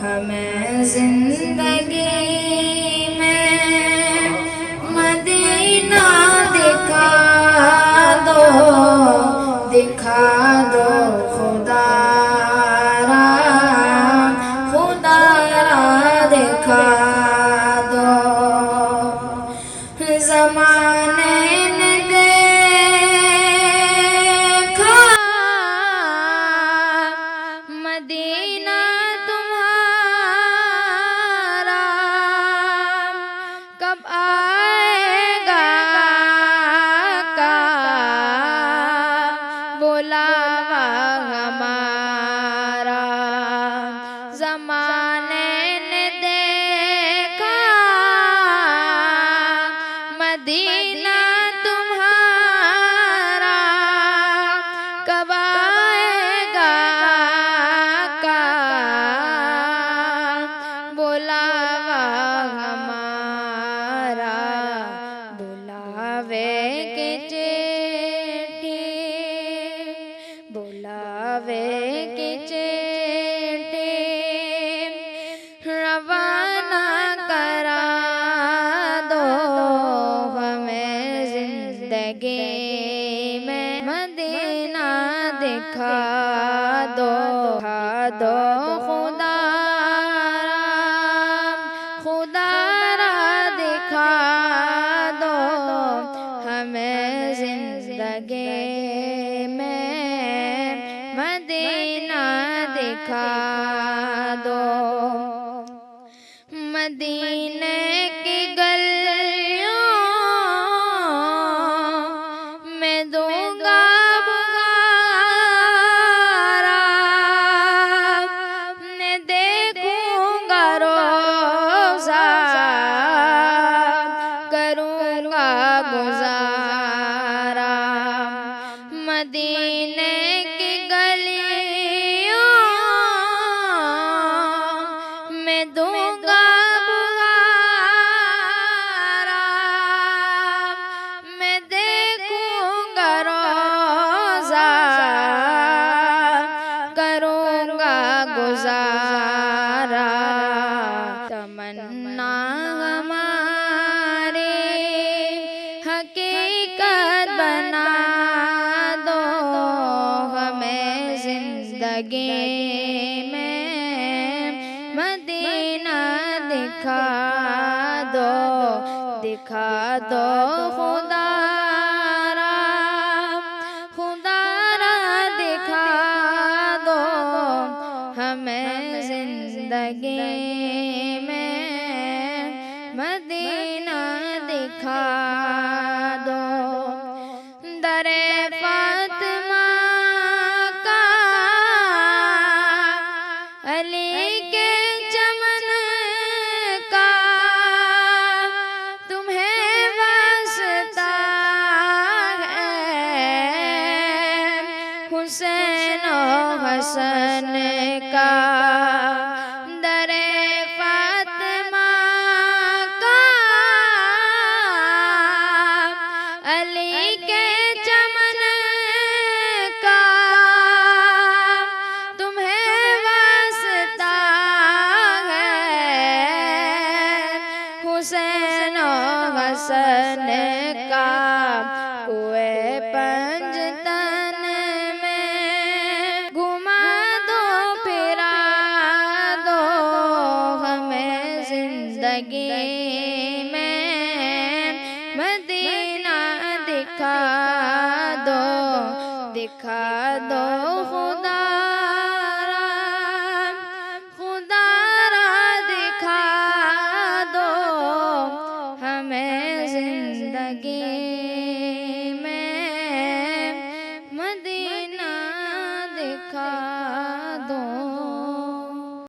हमें जिंदगी में मदीना दिखा दो, दिखा दो खुदारा, खुदारा दिखा दो। ज़माने ने देखा मदीना तुम्हारा, कब आएगा का बुलावा हमारा। ज़माने ने देखा मदीना तुम्हारा, कब आएगा का बुलावा हमारा। बुलावे की चिट्ठी, बुलावे की चिट्ठी रवाना करा दो हमें जिंदगी में मदीना दिखा दो, दिखा दो खुदारा, खुदारा दिखा दो हमें जिंदगी में मदीना दिखा दो। मदीने की गलियों में दूंगा बुखारा, ने देखूंगा रोज़ा, करूंगा गुज़ारा। मदीने की गलियों में दूंगा बुखारा, मैं देखूंगा रोज़ा, करूंगा गुज़ारा। तमन्ना हमारी हकीकत बना दो हमें जिंदगी में मदीना दिखा दो, दिखा दो खुदारा, खुदारा दिखा दो हमें जिंदगी में मदीना दिखा दो। दरे फातिमा का अली के चमन का तुम्हें वास्ता है, हुसैन और हसन का। दरे फातिमा का अली के चमन का तुम्हें वास्ता है, हुसैन और हसन का। कुए पंजतन में घुमा दो, फिरा दो हमें जिंदगी में मदीना दिखा दो, दिखा दो खुदा।